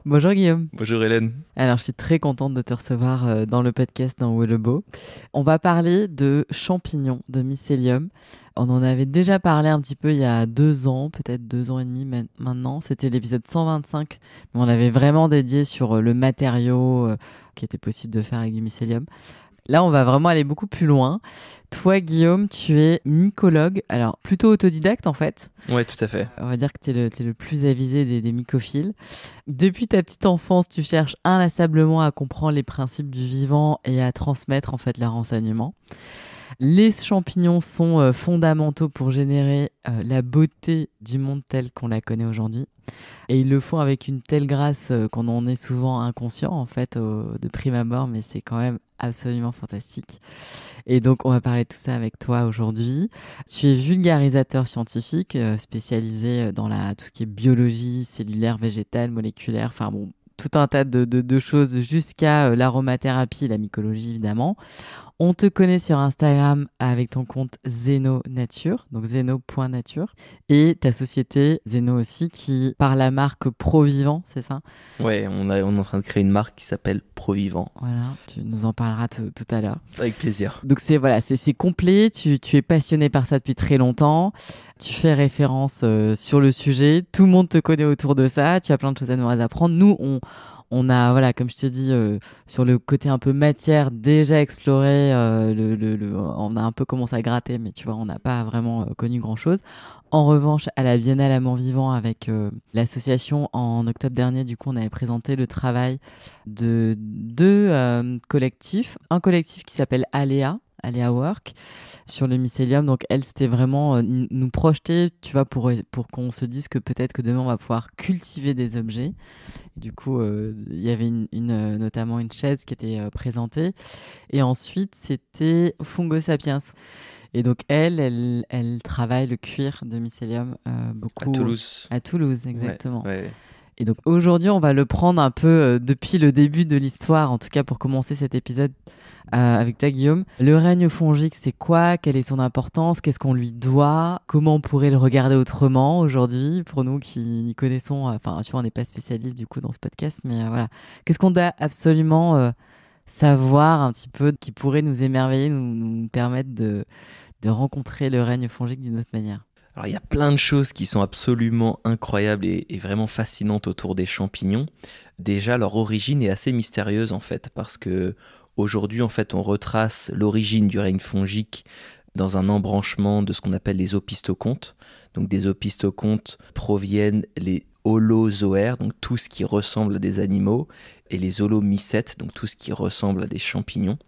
Bonjour Guillaume. Bonjour Hélène. Alors je suis très contente de te recevoir dans le podcast dans Où est le beau. On va parler de champignons, de mycélium. On en avait déjà parlé un petit peu il y a 2 ans, peut-être 2 ans et demi maintenant. C'était l'épisode 125, mais on l'avait vraiment dédié sur le matériau qui était possible de faire avec du mycélium. Là, on va vraiment aller beaucoup plus loin. Toi, Guillaume, tu es mycologue, alors plutôt autodidacte en fait. Ouais, tout à fait. On va dire que t'es le plus avisé des mycophiles. Depuis ta petite enfance, tu cherches inlassablement à comprendre les principes du vivant et à transmettre en fait leurs renseignements. Les champignons sont fondamentaux pour générer la beauté du monde tel qu'on la connaît aujourd'hui. Et ils le font avec une telle grâce qu'on en est souvent inconscient en fait de prime abord, mais c'est quand même absolument fantastique. Et donc on va parler de tout ça avec toi aujourd'hui. Tu es vulgarisateur scientifique spécialisé dans tout ce qui est biologie cellulaire, végétale, moléculaire, enfin bon, tout un tas de choses jusqu'à l'aromathérapie et la mycologie évidemment. On te connaît sur Instagram avec ton compte Zeno Nature, donc zeno.nature, et ta société Zeno aussi, qui par la marque Provivant, c'est ça? Ouais, on est en train de créer une marque qui s'appelle Provivant. Voilà, tu nous en parleras tout à l'heure. Avec plaisir. Donc c'est complet, tu es passionné par ça depuis très longtemps, tu fais référence sur le sujet, tout le monde te connaît autour de ça, tu as plein de choses à nous apprendre. Nous, on a, voilà, comme je te dis, sur le côté un peu matière, déjà exploré, on a un peu commencé à gratter, mais tu vois, on n'a pas vraiment connu grand-chose. En revanche, à la Biennale Amant Vivant, avec l'association, en octobre dernier, du coup, on avait présenté le travail de deux collectifs. Un collectif qui s'appelle Aléa Work, sur le mycélium. Donc elle, c'était vraiment nous projeter, tu vois, pour qu'on se dise que peut-être que demain on va pouvoir cultiver des objets. Et du coup, il y avait notamment une chaise qui était présentée. Et ensuite, c'était Fungo Sapiens. Et donc elle travaille le cuir de mycélium beaucoup. À Toulouse. À Toulouse, exactement. Ouais. Et donc aujourd'hui, on va le prendre un peu depuis le début de l'histoire, en tout cas pour commencer cet épisode avec toi, Guillaume. Le règne fongique, c'est quoi? Quelle est son importance? Qu'est-ce qu'on lui doit? Comment on pourrait le regarder autrement aujourd'hui pour nous qui y connaissons? Enfin, tu vois, on n'est pas spécialiste du coup dans ce podcast, mais voilà. Qu'est-ce qu'on doit absolument savoir un petit peu qui pourrait nous émerveiller, nous permettre de rencontrer le règne fongique d'une autre manière? Alors il y a plein de choses qui sont absolument incroyables et vraiment fascinantes autour des champignons. Déjà, leur origine est assez mystérieuse en fait, parce que aujourd'hui, en fait, on retrace l'origine du règne fongique dans un embranchement de ce qu'on appelle les opisthocondtes. Donc des opisthocondtes proviennent les holozoaires, donc tout ce qui ressemble à des animaux, et les holomycètes, donc tout ce qui ressemble à des champignons.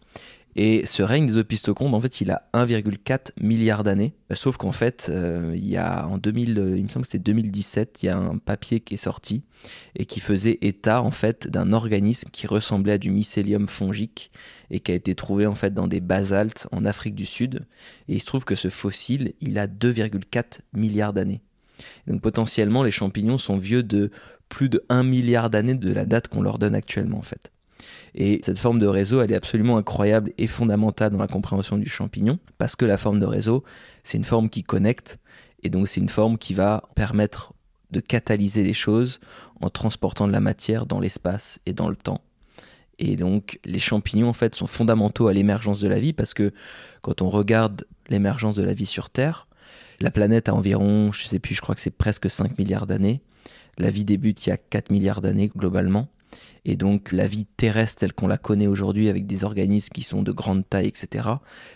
Et ce règne des opisthocondtes, en fait, il a 1,4 milliard d'années. Sauf qu'en fait, il y a en 2000, il me semble que c'était 2017, il y a un papier qui est sorti et qui faisait état en fait d'un organisme qui ressemblait à du mycélium fongique et qui a été trouvé en fait dans des basaltes en Afrique du Sud. Et il se trouve que ce fossile, il a 2,4 milliards d'années. Donc potentiellement, les champignons sont vieux de plus de 1 milliard d'années de la date qu'on leur donne actuellement en fait. Et cette forme de réseau, elle est absolument incroyable et fondamentale dans la compréhension du champignon, parce que la forme de réseau, c'est une forme qui connecte, et donc c'est une forme qui va permettre de catalyser les choses en transportant de la matière dans l'espace et dans le temps. Et donc les champignons, en fait, sont fondamentaux à l'émergence de la vie, parce que quand on regarde l'émergence de la vie sur Terre, la planète a environ, je sais plus, je crois que c'est presque 5 milliards d'années. La vie débute il y a 4 milliards d'années globalement. Et donc la vie terrestre telle qu'on la connaît aujourd'hui avec des organismes qui sont de grande taille, etc.,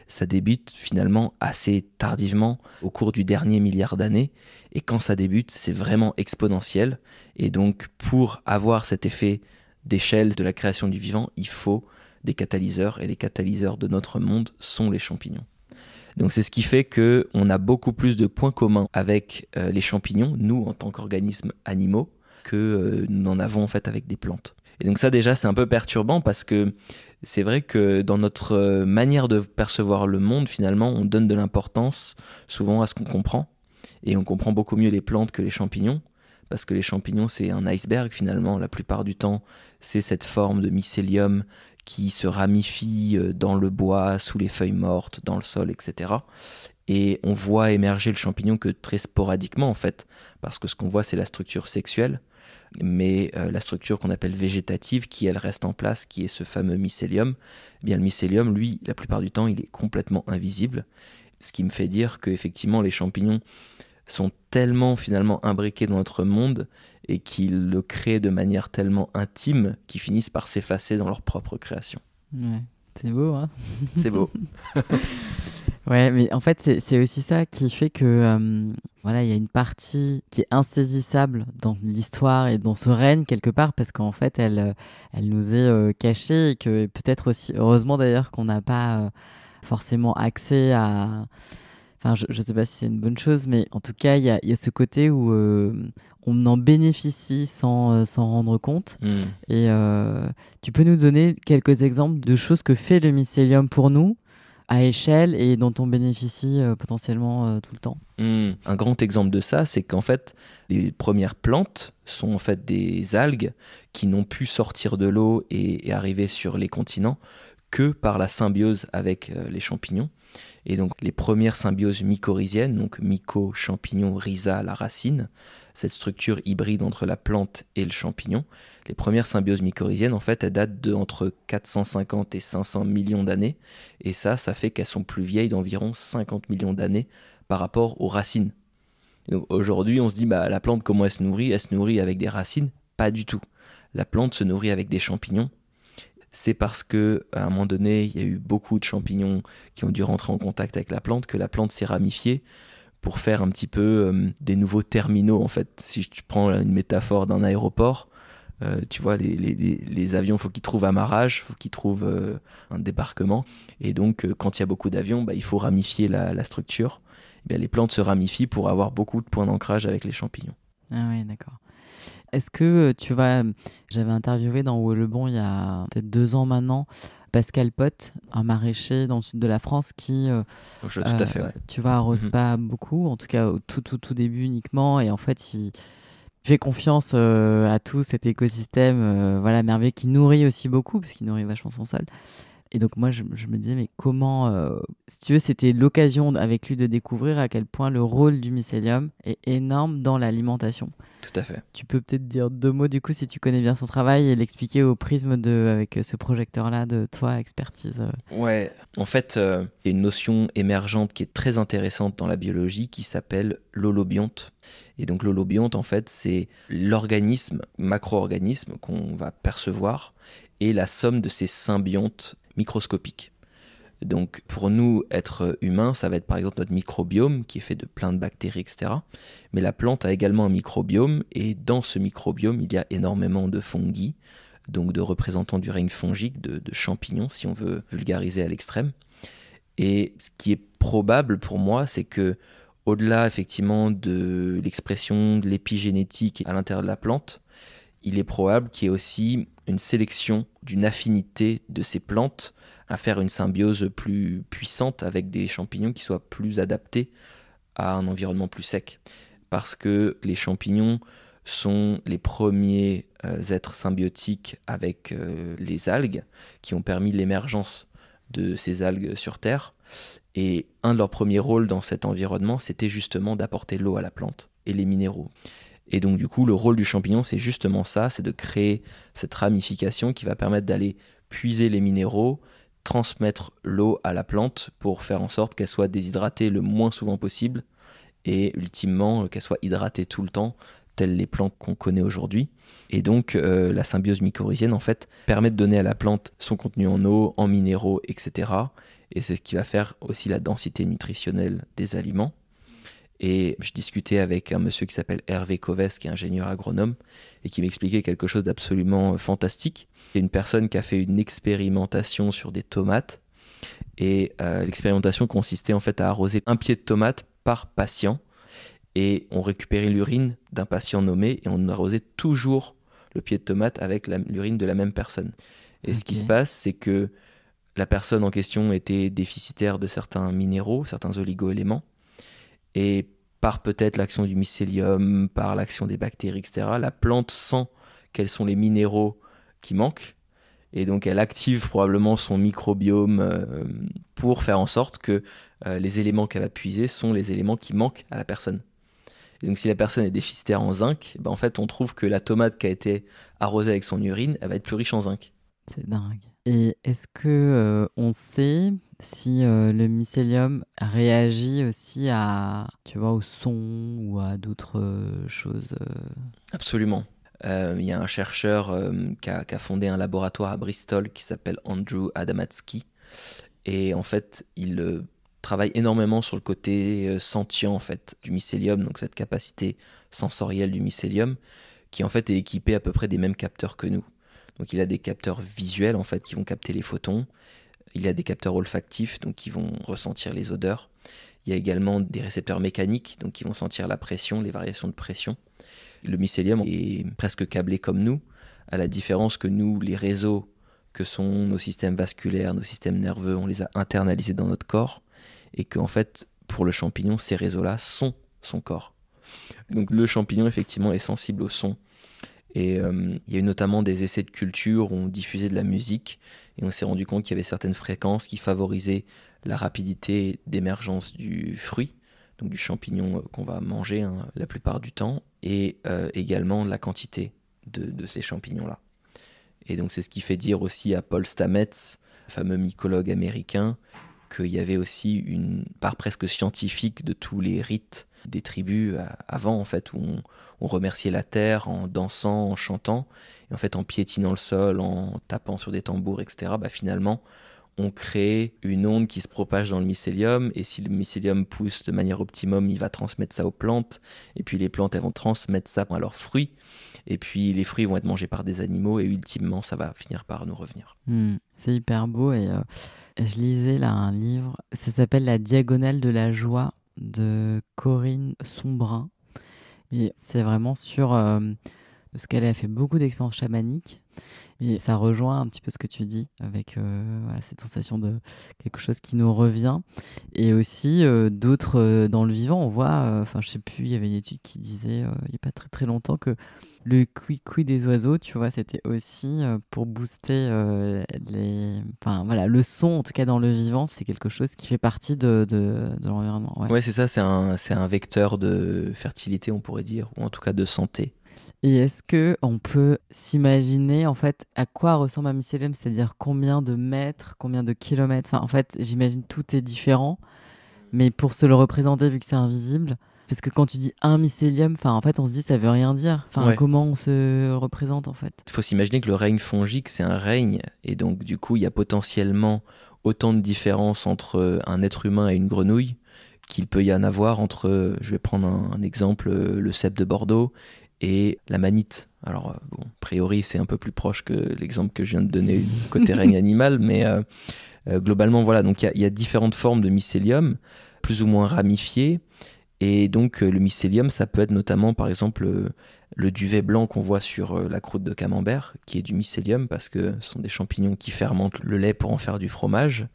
ça débute finalement assez tardivement au cours du dernier milliard d'années. Et quand ça débute, c'est vraiment exponentiel. Et donc pour avoir cet effet d'échelle de la création du vivant, il faut des catalyseurs. Et les catalyseurs de notre monde sont les champignons. Donc c'est ce qui fait qu'on a beaucoup plus de points communs avec les champignons, nous en tant qu'organismes animaux, que nous en avons en fait avec des plantes. Et donc ça déjà c'est un peu perturbant parce que c'est vrai que dans notre manière de percevoir le monde finalement on donne de l'importance souvent à ce qu'on comprend et on comprend beaucoup mieux les plantes que les champignons parce que les champignons c'est un iceberg finalement la plupart du temps c'est cette forme de mycélium qui se ramifie dans le bois, sous les feuilles mortes, dans le sol, etc. Et on voit émerger le champignon que très sporadiquement en fait parce que ce qu'on voit c'est la structure sexuelle. mais la structure qu'on appelle végétative, qui elle reste en place, qui est ce fameux mycélium, eh bien le mycélium, lui, la plupart du temps, il est complètement invisible, ce qui me fait dire qu'effectivement les champignons sont tellement finalement imbriqués dans notre monde et qu'ils le créent de manière tellement intime qu'ils finissent par s'effacer dans leur propre création. Ouais, c'est beau, hein. C'est beau. Ouais, mais en fait, c'est aussi ça qui fait que voilà, il y a une partie qui est insaisissable dans l'histoire et dans ce règne quelque part, parce qu'en fait, elle nous est cachée et que peut-être aussi, heureusement d'ailleurs, qu'on n'a pas forcément accès à. Enfin, je ne sais pas si c'est une bonne chose, mais en tout cas, il y a ce côté où on en bénéficie sans s'en rendre compte. Et tu peux nous donner quelques exemples de choses que fait le mycélium pour nous à échelle et dont on bénéficie potentiellement tout le temps. Un grand exemple de ça, c'est qu'en fait, les premières plantes sont en fait des algues qui n'ont pu sortir de l'eau et arriver sur les continents que par la symbiose avec les champignons. Et donc les premières symbioses mycorhiziennes, donc myco, champignon, rhiza, la racine, cette structure hybride entre la plante et le champignon, les premières symbioses mycorhiziennes, en fait, elles datent de entre 450 et 500 millions d'années. Et ça fait qu'elles sont plus vieilles d'environ 50 millions d'années par rapport aux racines. Et donc aujourd'hui, on se dit, la plante, comment elle se nourrit? Elle se nourrit avec des racines? Pas du tout. La plante se nourrit avec des champignons. C'est parce qu'à un moment donné, il y a eu beaucoup de champignons qui ont dû rentrer en contact avec la plante que la plante s'est ramifiée pour faire un petit peu des nouveaux terminaux. En fait, si tu prends une métaphore d'un aéroport, tu vois, les avions, il faut qu'ils trouvent amarrage, il faut qu'ils trouvent un débarquement. Et donc, quand il y a beaucoup d'avions, il faut ramifier la structure. Et bien, les plantes se ramifient pour avoir beaucoup de points d'ancrage avec les champignons. Ah oui, d'accord. Est-ce que tu vois, j'avais interviewé dans Où est le bon il y a peut-être 2 ans maintenant, Pascal Pot, un maraîcher dans le sud de la France qui, Tout à fait, ouais. tu vois, arrose pas beaucoup, en tout cas au tout début uniquement, et en fait il fait confiance à tout cet écosystème, voilà, merveilleux, qui nourrit aussi beaucoup, parce qu'il nourrit vachement son sol. Et donc moi, je me disais, mais comment, si tu veux, c'était l'occasion avec lui de découvrir à quel point le rôle du mycélium est énorme dans l'alimentation. Tout à fait. Tu peux peut-être dire 2 mots du coup si tu connais bien son travail et l'expliquer au prisme avec ce projecteur-là de toi, expertise. Ouais, en fait, il y a une notion émergente qui est très intéressante dans la biologie qui s'appelle l'holobionte. Et donc l'holobionte, en fait, c'est l'organisme, macro-organisme qu'on va percevoir et la somme de ces symbiontes microscopiques. Donc pour nous, êtres humains, ça va être par exemple notre microbiome qui est fait de plein de bactéries, etc. Mais la plante a également un microbiome et dans ce microbiome, il y a énormément de fungi, donc de représentants du règne fongique, de champignons si on veut vulgariser à l'extrême. Et ce qui est probable pour moi, c'est que au-delà effectivement de l'expression de l'épigénétique à l'intérieur de la plante, il est probable qu'il y ait aussi une sélection d'une affinité de ces plantes à faire une symbiose plus puissante avec des champignons qui soient plus adaptés à un environnement plus sec. Parce que les champignons sont les premiers êtres symbiotiques avec les algues qui ont permis l'émergence de ces algues sur Terre. Et un de leurs premiers rôles dans cet environnement, c'était justement d'apporter l'eau à la plante et les minéraux. Et donc du coup, le rôle du champignon, c'est justement ça, c'est de créer cette ramification qui va permettre d'aller puiser les minéraux, transmettre l'eau à la plante pour faire en sorte qu'elle soit déshydratée le moins souvent possible et ultimement qu'elle soit hydratée tout le temps, telles les plantes qu'on connaît aujourd'hui. Et donc la symbiose mycorhizienne, en fait, permet de donner à la plante son contenu en eau, en minéraux, etc. Et c'est ce qui va faire aussi la densité nutritionnelle des aliments. Et je discutais avec un monsieur qui s'appelle Hervé Coves, qui est ingénieur agronome, et qui m'expliquait quelque chose d'absolument fantastique. C'est une personne qui a fait une expérimentation sur des tomates, et l'expérimentation consistait en fait à arroser un pied de tomate par patient, et on récupérait l'urine d'un patient nommé, et on arrosait toujours le pied de tomate avec l'urine de la même personne. Et ce qui se passe, c'est que la personne en question était déficitaire de certains minéraux, certains oligo-éléments, et par peut-être l'action du mycélium, par l'action des bactéries, etc., la plante sent quels sont les minéraux qui manquent. Et donc elle active probablement son microbiome pour faire en sorte que les éléments qu'elle va puiser sont les éléments qui manquent à la personne. Et donc si la personne est déficitaire en zinc, en fait on trouve que la tomate qui a été arrosée avec son urine, elle va être plus riche en zinc. C'est dingue. Et est-ce que on sait si le mycélium réagit aussi à, tu vois, au son ou à d'autres choses Absolument. Il y a un chercheur qui a fondé un laboratoire à Bristol qui s'appelle Andrew Adamatsky. Et en fait, il travaille énormément sur le côté sentient en fait, du mycélium, donc cette capacité sensorielle du mycélium, qui en fait est équipée à peu près des mêmes capteurs que nous. Donc il a des capteurs visuels en fait qui vont capter les photons. Il a des capteurs olfactifs donc qui vont ressentir les odeurs. Il y a également des récepteurs mécaniques donc qui vont sentir la pression, les variations de pression. Le mycélium est presque câblé comme nous, à la différence que nous, les réseaux que sont nos systèmes vasculaires, nos systèmes nerveux, on les a internalisés dans notre corps et qu'en fait, pour le champignon, ces réseaux-là sont son corps. Donc le champignon, effectivement, est sensible au son. Et il y a eu notamment des essais de culture où on diffusait de la musique et on s'est rendu compte qu'il y avait certaines fréquences qui favorisaient la rapidité d'émergence du fruit, donc du champignon qu'on va manger la plupart du temps, et également la quantité de ces champignons-là. Et donc c'est ce qui fait dire aussi à Paul Stamets, fameux mycologue américain, qu'il y avait aussi une part presque scientifique de tous les rites des tribus avant, en fait, où on remerciait la terre en dansant, en chantant, et en fait en piétinant le sol, en tapant sur des tambours, etc. Finalement, on crée une onde qui se propage dans le mycélium, et si le mycélium pousse de manière optimum, il va transmettre ça aux plantes, et puis les plantes, elles vont transmettre ça à leurs fruits, et puis les fruits vont être mangés par des animaux, et ultimement, ça va finir par nous revenir. C'est hyper beau, et je lisais là un livre, ça s'appelle La Diagonale de la joie de Corinne Sombrin, et c'est vraiment sur ce qu'elle a fait beaucoup d'expériences chamaniques. Et ça rejoint un petit peu ce que tu dis avec voilà, cette sensation de quelque chose qui nous revient. Et aussi d'autres dans le vivant, on voit, enfin je sais plus, il y avait une étude qui disait il n'y a pas très très longtemps que le cuicui des oiseaux, tu vois, c'était aussi pour booster enfin voilà, le son, en tout cas dans le vivant, c'est quelque chose qui fait partie de l'environnement. Ouais, c'est ça, c'est un vecteur de fertilité, on pourrait dire, ou en tout cas de santé. Et est-ce que on peut s'imaginer en fait à quoi ressemble un mycélium, c'est-à-dire combien de mètres, combien de kilomètres, enfin en fait j'imagine tout est différent, mais pour se le représenter vu que c'est invisible, parce que quand tu dis un mycélium, enfin en fait on se dit ça veut rien dire, enfin Ouais. comment on se le représente en fait? Il faut s'imaginer que le règne fongique, c'est un règne, et donc du coup, il y a potentiellement autant de différences entre un être humain et une grenouille qu'il peut y en avoir entre, je vais prendre un exemple, le cèpe de Bordeaux et la manite. Alors, bon, a priori, c'est un peu plus proche que l'exemple que je viens de donner côté règne animal, mais globalement, voilà. Donc, il y a différentes formes de mycélium, plus ou moins ramifiées. Et donc, le mycélium, ça peut être notamment, par exemple, le duvet blanc qu'on voit sur la croûte de camembert, qui est du mycélium, parce que ce sont des champignons qui fermentent le lait pour en faire du fromage.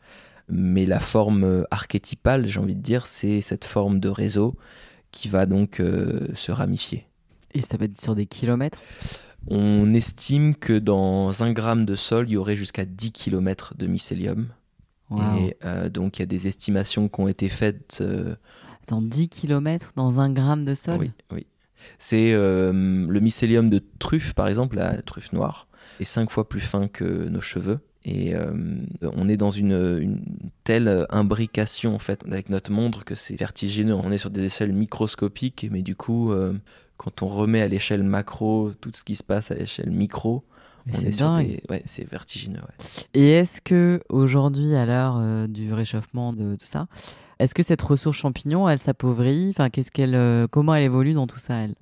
Mais la forme archétypale, j'ai envie de dire, c'est cette forme de réseau qui va donc se ramifier. Et ça va être sur des kilomètres? On estime que dans 1 gramme de sol, il y aurait jusqu'à 10 km de mycélium. Waouh. Et donc, il y a des estimations qui ont été faites. Attends, 10 kilomètres dans 1 gramme de sol? Oui, oui. C'est le mycélium de truffe, par exemple, la truffe noire, est 5 fois plus fin que nos cheveux. Et on est dans une telle imbrication en fait avec notre monde que c'est vertigineux. On est sur des échelles microscopiques, mais du coup, quand on remet à l'échelle macro tout ce qui se passe à l'échelle micro, Mais on c'est est sur dingue. des... Ouais, c'est vertigineux. Ouais. Et est-ce que aujourd'hui, à l'heure du réchauffement de tout ça, est-ce que cette ressource champignon, elle s'appauvrit? Enfin, comment elle évolue dans tout ça, elle?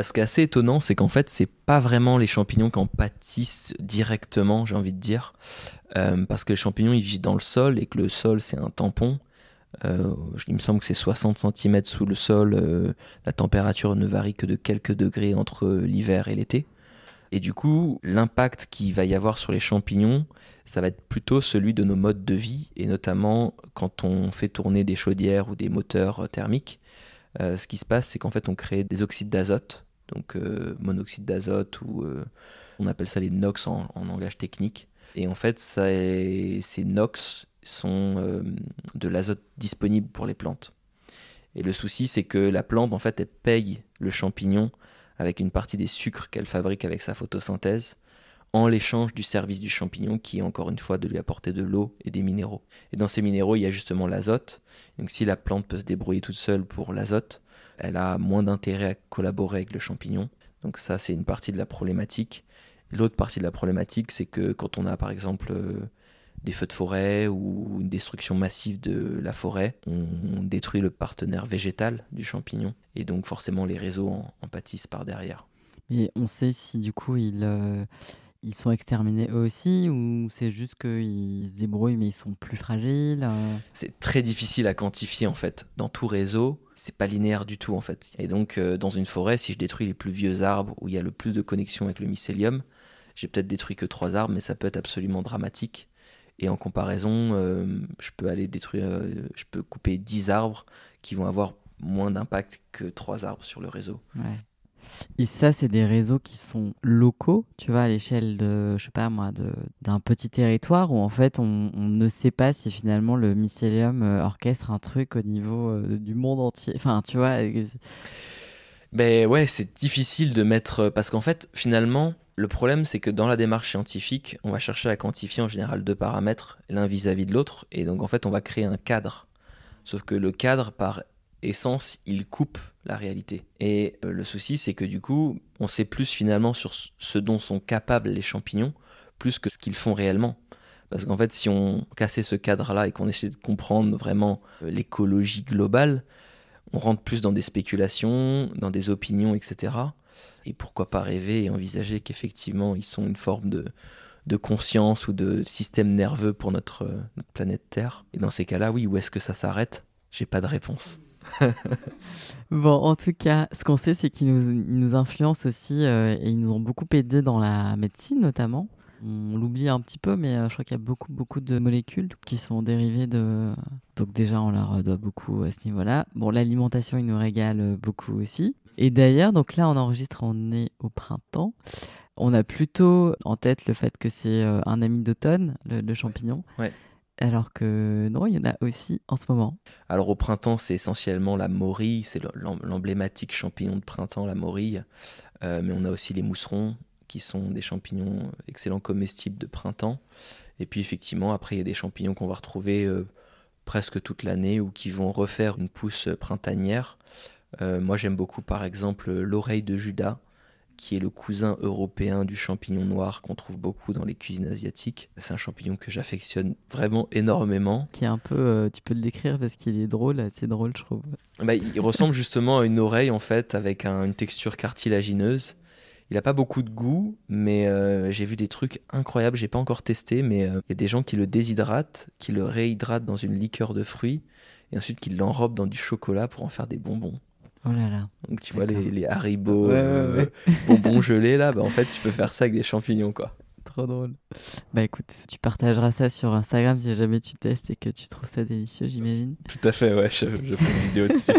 Ce qui est assez étonnant, c'est qu'en fait, c'est pas vraiment les champignons qui en pâtissent directement, j'ai envie de dire, parce que les champignons, ils vivent dans le sol et que le sol, c'est un tampon. Il me semble que c'est 60 cm sous le sol. La température ne varie que de quelques degrés entre l'hiver et l'été. Et du coup, l'impact qu'il va y avoir sur les champignons, ça va être plutôt celui de nos modes de vie, et notamment quand on fait tourner des chaudières ou des moteurs thermiques. Ce qui se passe, c'est qu'en fait, on crée des oxydes d'azote, donc monoxyde d'azote, ou on appelle ça les NOx en langage technique. Et en fait, ces NOx sont de l'azote disponible pour les plantes. Et le souci, c'est que la plante, en fait, elle paye le champignon avec une partie des sucres qu'elle fabrique avec sa photosynthèse, en l'échange du service du champignon qui est encore une fois de lui apporter de l'eau et des minéraux. Et dans ces minéraux, il y a justement l'azote. Donc si la plante peut se débrouiller toute seule pour l'azote, elle a moins d'intérêt à collaborer avec le champignon. Donc ça, c'est une partie de la problématique. L'autre partie de la problématique, c'est que quand on a par exemple des feux de forêt ou une destruction massive de la forêt, on détruit le partenaire végétal du champignon. Et donc forcément, les réseaux en pâtissent par derrière. Et on sait si du coup ils sont exterminés eux aussi ou c'est juste qu'ils se débrouillent mais ils sont plus fragiles C'est très difficile à quantifier en fait. Dans tout réseau, c'est pas linéaire du tout en fait. Et donc dans une forêt, si je détruis les plus vieux arbres où il y a le plus de connexion avec le mycélium, j'ai peut-être détruit que 3 arbres, mais ça peut être absolument dramatique. Et en comparaison, je peux aller détruire, je peux couper 10 arbres qui vont avoir moins d'impact que 3 arbres sur le réseau. Ouais. Et ça, c'est des réseaux qui sont locaux, tu vois, à l'échelle de, je sais pas moi, d'un petit territoire où en fait on ne sait pas si finalement le mycélium orchestre un truc au niveau du monde entier. Enfin, tu vois. Ben ouais, c'est difficile de mettre. Parce qu'en fait, finalement, le problème, c'est que dans la démarche scientifique, on va chercher à quantifier en général 2 paramètres, l'un vis-à-vis de l'autre. Et donc, en fait, on va créer un cadre. Sauf que le cadre, par essence, il coupe la réalité. Et le souci, c'est que du coup, on sait plus finalement sur ce dont sont capables les champignons, plus que ce qu'ils font réellement. Parce qu'en fait, si on cassait ce cadre-là et qu'on essayait de comprendre vraiment l'écologie globale, on rentre plus dans des spéculations, dans des opinions, etc. Et pourquoi pas rêver et envisager qu'effectivement, ils sont une forme de conscience ou de système nerveux pour notre planète Terre. Et dans ces cas-là, oui, où est-ce que ça s'arrête ? J'ai pas de réponse. Bon, en tout cas, ce qu'on sait, c'est qu'ils nous influencent aussi et ils nous ont beaucoup aidés dans la médecine notamment. On l'oublie un petit peu, mais je crois qu'il y a beaucoup de molécules qui sont dérivées de... Donc déjà, on leur doit beaucoup à ce niveau-là. Bon, l'alimentation, ils nous régalent beaucoup aussi. Et d'ailleurs, donc là, on enregistre, on est au printemps. On a plutôt en tête le fait que c'est un ami d'automne, le champignon. Ouais. Alors que non, il y en a aussi en ce moment. Alors au printemps, c'est essentiellement la morille, c'est l'emblématique champignon de printemps, la morille. Mais on a aussi les mousserons, qui sont des champignons excellents comestibles de printemps. Et puis effectivement, après, il y a des champignons qu'on va retrouver presque toute l'année ou qui vont refaire une pousse printanière. Moi, j'aime beaucoup, par exemple, l'oreille de Judas, qui est le cousin européen du champignon noir qu'on trouve beaucoup dans les cuisines asiatiques. C'est un champignon que j'affectionne vraiment énormément. Qui est un peu, tu peux le décrire parce qu'il est drôle, assez drôle, je trouve. Bah, il ressemble justement à une oreille, en fait, avec une texture cartilagineuse. Il n'a pas beaucoup de goût, mais j'ai vu des trucs incroyables. J'ai pas encore testé, mais il y a des gens qui le déshydratent, qui le réhydratent dans une liqueur de fruits, et ensuite qui l'enrobent dans du chocolat pour en faire des bonbons. Oh là là. Donc tu vois les Haribo Ouais. bonbons gelés là, bah, en fait tu peux faire ça avec des champignons quoi. Trop drôle. Bah écoute, tu partageras ça sur Instagram si jamais tu testes et que tu trouves ça délicieux, j'imagine. Tout à fait, ouais, je ferai une vidéo dessus.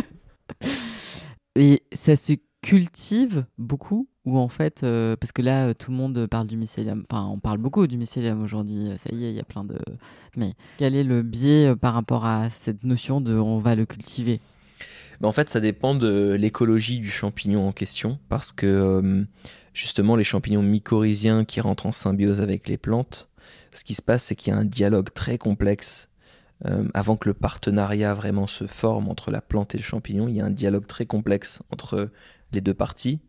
Et ça se cultive beaucoup ou en fait, parce que là tout le monde parle du mycélium, enfin on parle beaucoup du mycélium aujourd'hui, ça y est, il y a plein de... Mais quel est le biais par rapport à cette notion de on va le cultiver ? Bah, en fait, ça dépend de l'écologie du champignon en question, parce que justement, les champignons mycorhiziens qui rentrent en symbiose avec les plantes, ce qui se passe, c'est qu'il y a un dialogue très complexe. Avant que le partenariat vraiment se forme entre la plante et le champignon, il y a un dialogue très complexe entre les deux parties,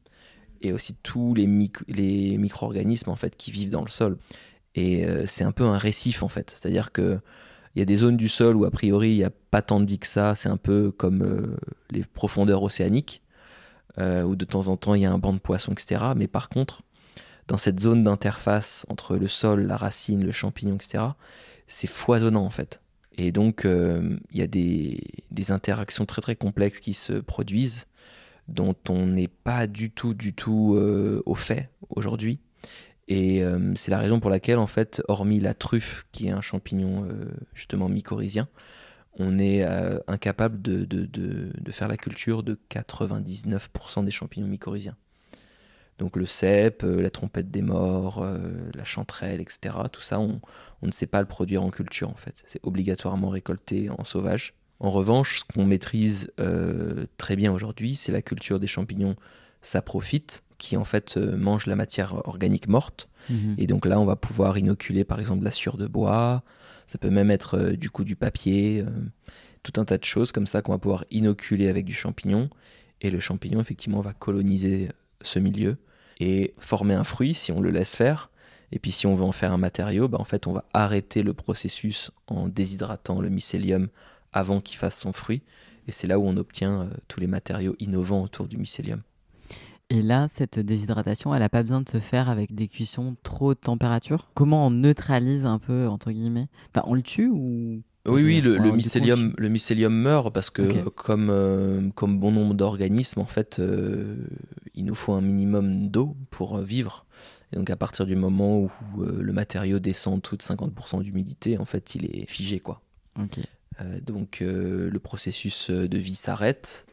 et aussi tous les micro-organismes en fait, qui vivent dans le sol. Et c'est un peu un récif, en fait. C'est-à-dire que il y a des zones du sol où, a priori, il n'y a pas tant de vie que ça. C'est un peu comme les profondeurs océaniques, où de temps en temps, il y a un banc de poissons, etc. Mais par contre, dans cette zone d'interface entre le sol, la racine, le champignon, etc., c'est foisonnant, en fait. Et donc, il y a des interactions très, très complexes qui se produisent, dont on n'est pas du tout au fait aujourd'hui. Et c'est la raison pour laquelle, en fait, hormis la truffe, qui est un champignon justement mycorhizien, on est incapable de faire la culture de 99% des champignons mycorhiziens. Donc le cèpe, la trompette des morts, la chanterelle, etc., tout ça, on ne sait pas le produire en culture, en fait. C'est obligatoirement récolté en sauvage. En revanche, ce qu'on maîtrise très bien aujourd'hui, c'est la culture des champignons saprophytes, qui en fait mangent la matière organique morte. Mhm. Et donc là, on va pouvoir inoculer par exemple de la sciure de bois, ça peut même être du coup du papier, tout un tas de choses comme ça qu'on va pouvoir inoculer avec du champignon. Et le champignon, effectivement, va coloniser ce milieu et former un fruit si on le laisse faire. Et puis si on veut en faire un matériau, bah, en fait, on va arrêter le processus en déshydratant le mycélium avant qu'il fasse son fruit. Et c'est là où on obtient tous les matériaux innovants autour du mycélium. Et là, cette déshydratation, elle n'a pas besoin de se faire avec des cuissons trop haute température. Comment on neutralise un peu, entre guillemets? Enfin, on le tue ou pas Oui, oui, d'ailleurs? Ouais, du coup, on le tue. le mycélium meurt parce que, Ok. comme bon nombre d'organismes, en fait, il nous faut un minimum d'eau pour vivre. Et donc, à partir du moment où le matériau descend en dessous de 50% d'humidité, en fait, il est figé, quoi. Ok. Donc, le processus de vie s'arrête.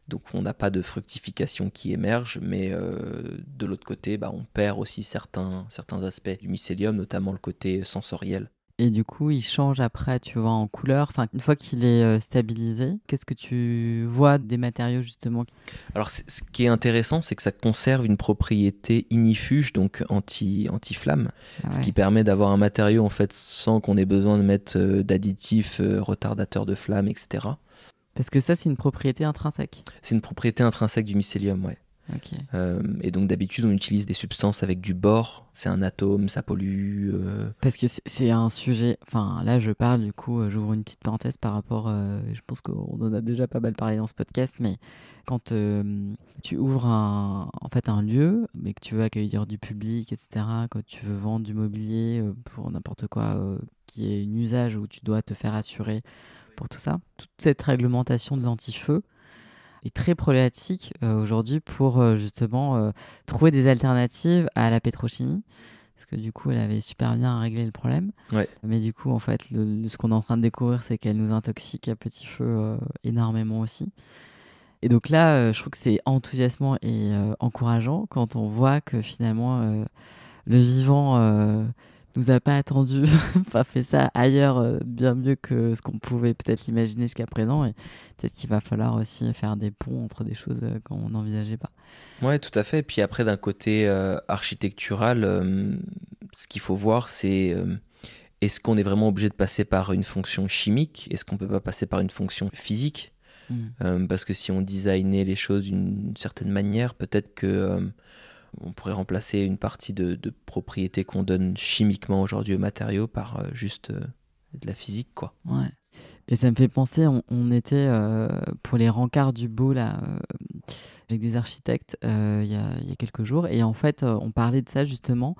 Donc, on n'a pas de fructification qui émerge, mais de l'autre côté, bah, on perd aussi certains aspects du mycélium, notamment le côté sensoriel. Et du coup, il change après, tu vois, en couleur. Enfin, une fois qu'il est stabilisé, qu'est-ce que tu vois des matériaux justement? Alors, ce qui est intéressant, c'est que ça conserve une propriété ignifuge, donc anti-flamme, Ah ce qui ouais. permet d'avoir un matériau en fait sans qu'on ait besoin de mettre d'additifs, retardateurs de flamme, etc. Parce que ça, c'est une propriété intrinsèque. C'est une propriété intrinsèque du mycélium, ouais. Ok. Et donc d'habitude, on utilise des substances avec du bore, c'est un atome, ça pollue. Parce que c'est un sujet. Enfin, là, je parle, du coup, j'ouvre une petite parenthèse par rapport. Je pense qu'on en a déjà pas mal parlé dans ce podcast, mais quand tu ouvres en fait, un lieu, mais que tu veux accueillir du public, etc., quand tu veux vendre du mobilier pour n'importe quoi qui est un usage où tu dois te faire assurer pour tout ça, toute cette réglementation de l'anti-feu est très problématique aujourd'hui pour justement trouver des alternatives à la pétrochimie. Parce que du coup, elle avait super bien réglé le problème. Ouais. Mais du coup, en fait, ce qu'on est en train de découvrir, c'est qu'elle nous intoxique à petit feu énormément aussi. Et donc là, je trouve que c'est enthousiasmant et encourageant quand on voit que finalement, le vivant nous a pas attendu, enfin fait ça ailleurs bien mieux que ce qu'on pouvait peut-être l'imaginer jusqu'à présent. Et peut-être qu'il va falloir aussi faire des ponts entre des choses qu'on n'envisageait pas. Ouais, tout à fait. Et puis après, d'un côté architectural, ce qu'il faut voir, c'est est-ce qu'on est vraiment obligé de passer par une fonction chimique? Est-ce qu'on peut pas passer par une fonction physique? Mm. Parce que si on designait les choses d'une certaine manière, peut-être que on pourrait remplacer une partie de propriétés qu'on donne chimiquement aujourd'hui aux matériaux par juste de la physique, quoi. Ouais. Et ça me fait penser, on était pour les rencarts du beau là, avec des architectes il y a quelques jours. Et en fait, on parlait de ça justement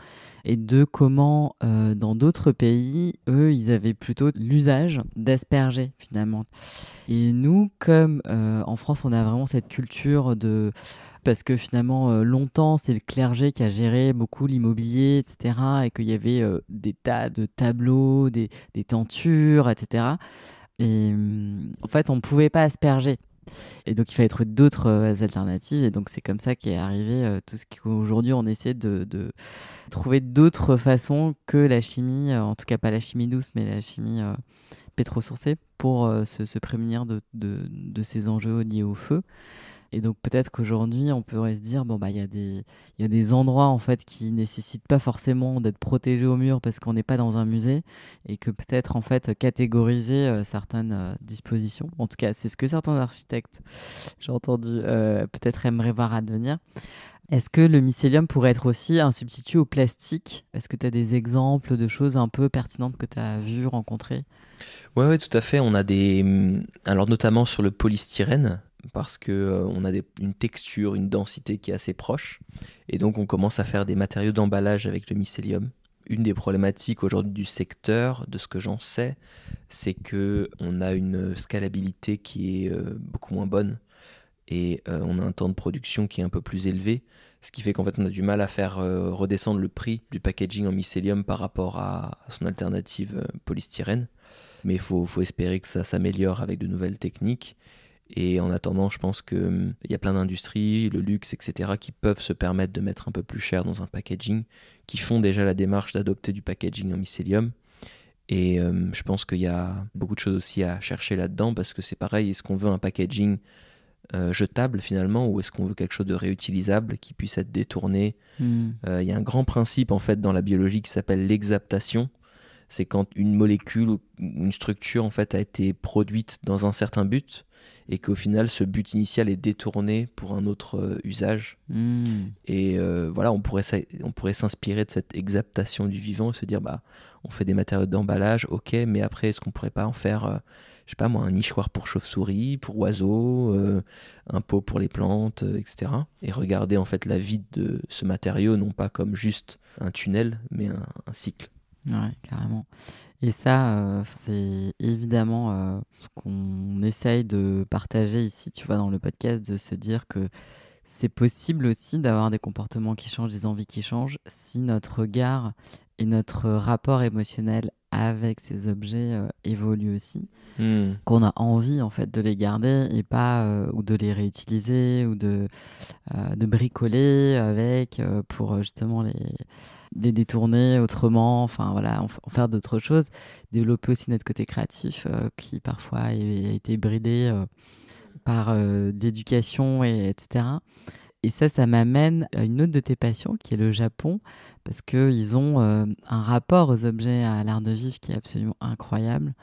et de comment dans d'autres pays, eux, ils avaient plutôt l'usage d'asperger finalement. Et nous, comme en France, on a vraiment cette culture de... Parce que finalement, longtemps, c'est le clergé qui a géré beaucoup l'immobilier, etc. Et qu'il y avait des tas de tableaux, des tentures, etc. Et en fait, on ne pouvait pas asperger. Et donc, il fallait trouver d'autres alternatives. Et donc, c'est comme ça qu'est arrivé tout ce qu'aujourd'hui, on essaie de trouver d'autres façons que la chimie, en tout cas pas la chimie douce, mais la chimie pétrosourcée, pour se prémunir de ces enjeux liés au feu. Et donc peut-être qu'aujourd'hui, on pourrait se dire, bon, bah, il y a des endroits en fait qui nécessitent pas forcément d'être protégés au mur parce qu'on n'est pas dans un musée et que peut-être en fait catégoriser certaines dispositions. En tout cas, c'est ce que certains architectes, j'ai entendu, peut-être aimeraient voir advenir. Est-ce que le mycélium pourrait être aussi un substitut au plastique? Est-ce que tu as des exemples de choses un peu pertinentes que tu as vues, rencontrées? Ouais, ouais, tout à fait. On a alors notamment sur le polystyrène, parce que on a une texture, une densité qui est assez proche, et donc on commence à faire des matériaux d'emballage avec le mycélium. Une des problématiques aujourd'hui du secteur, de ce que j'en sais, c'est que on a une scalabilité qui est beaucoup moins bonne, et on a un temps de production qui est un peu plus élevé, ce qui fait qu'en fait on a du mal à faire redescendre le prix du packaging en mycélium par rapport à son alternative polystyrène. Mais faut espérer que ça s'améliore avec de nouvelles techniques. Et en attendant, je pense qu'il y a plein d'industries, le luxe, etc., qui peuvent se permettre de mettre un peu plus cher dans un packaging, qui font déjà la démarche d'adopter du packaging en mycélium. Et je pense qu'il y a beaucoup de choses aussi à chercher là-dedans parce que c'est pareil, est-ce qu'on veut un packaging jetable finalement ou est-ce qu'on veut quelque chose de réutilisable qui puisse être détourné? Il y a un grand principe en fait dans la biologie qui s'appelle l'exaptation. C'est quand une molécule ou une structure en fait a été produite dans un certain but et qu'au final ce but initial est détourné pour un autre usage. Et voilà, on pourrait s'inspirer de cette exaptation du vivant et se dire bah on fait des matériaux d'emballage, ok, mais après est-ce qu'on pourrait pas en faire je sais pas moi, un nichoir pour chauve-souris, pour oiseaux, un pot pour les plantes, etc. Et regarder en fait la vie de ce matériau non pas comme juste un tunnel, mais un cycle. Ouais, carrément. Et ça, c'est évidemment ce qu'on essaye de partager ici, tu vois, dans le podcast, de se dire que c'est possible aussi d'avoir des comportements qui changent, des envies qui changent, si notre regard et notre rapport émotionnel avec ces objets évoluent aussi. Qu'on a envie en fait de les garder et pas ou de les réutiliser ou de bricoler avec pour justement les détourner autrement, enfin voilà, en faire d'autres choses, développer aussi notre côté créatif qui parfois a été bridé par l'éducation etc. Et ça m'amène à une autre de tes passions qui est le Japon, parce qu'ils ont un rapport aux objets, à l'art de vivre qui est absolument incroyable.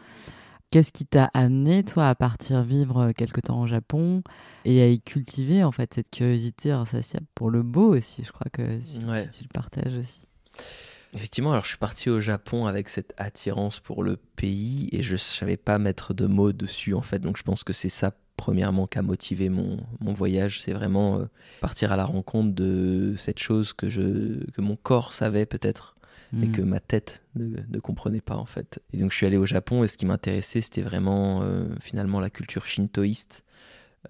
Qu'est-ce qui t'a amené, toi, à partir vivre quelque temps au Japon et à y cultiver, en fait, cette curiosité insatiable pour le beau aussi? Je crois que tu le partages aussi. Effectivement, alors je suis parti au Japon avec cette attirance pour le pays et je ne savais pas mettre de mots dessus, en fait. Donc je pense que c'est ça, premièrement, qui a motivé mon voyage. C'est vraiment partir à la rencontre de cette chose que mon corps savait peut-être, mais que ma tête ne comprenait pas en fait. Et donc je suis allé au Japon et ce qui m'intéressait c'était vraiment finalement la culture shintoïste.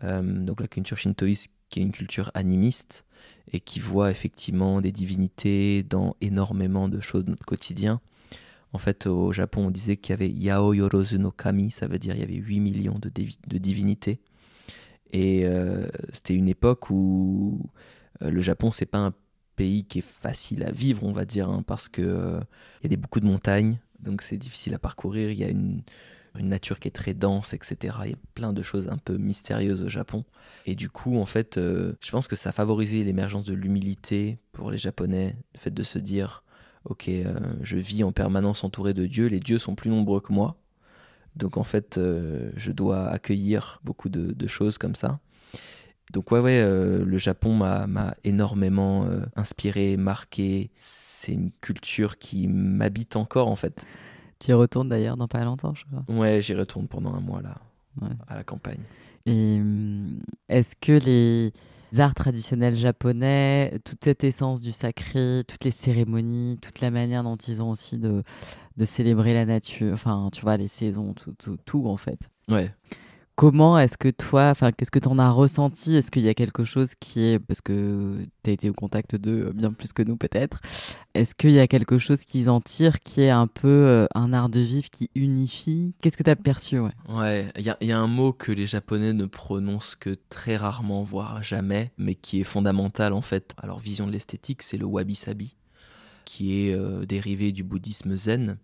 Donc la culture shintoïste qui est une culture animiste et qui voit effectivement des divinités dans énormément de choses de notre quotidien. En fait au Japon on disait qu'il y avait Yao Yorozu no Kami, ça veut dire il y avait 8 millions de divinités. Et c'était une époque où le Japon c'est pas un pays qui est facile à vivre, on va dire, hein, parce que y a beaucoup de montagnes, donc c'est difficile à parcourir. Il y a une nature qui est très dense, etc. Il y a plein de choses un peu mystérieuses au Japon. Et du coup, en fait, je pense que ça a favorisé l'émergence de l'humilité pour les Japonais, le fait de se dire, ok, je vis en permanence entouré de dieux, les dieux sont plus nombreux que moi, donc en fait, je dois accueillir beaucoup de choses comme ça. Donc le Japon m'a énormément inspiré, marqué. C'est une culture qui m'habite encore en fait. Tu y retournes d'ailleurs dans pas longtemps, je crois. Ouais, j'y retourne pendant un mois là, à la campagne. Et est-ce que les arts traditionnels japonais, toute cette essence du sacré, toutes les cérémonies, toute la manière dont ils ont aussi de célébrer la nature, enfin tu vois, les saisons, tout en fait. Ouais. Comment est-ce que toi, enfin, qu'est-ce que tu en as ressenti? Est-ce qu'il y a quelque chose qui est, parce que tu as été au contact d'eux bien plus que nous peut-être, est-ce qu'il y a quelque chose qu'ils en tirent qui est un peu un art de vivre qui unifie? Qu'est-ce que tu as perçu? Ouais, il y a un mot que les Japonais ne prononcent que très rarement, voire jamais, mais qui est fondamental en fait à leur vision de l'esthétique, c'est le wabi-sabi, qui est dérivé du bouddhisme zen.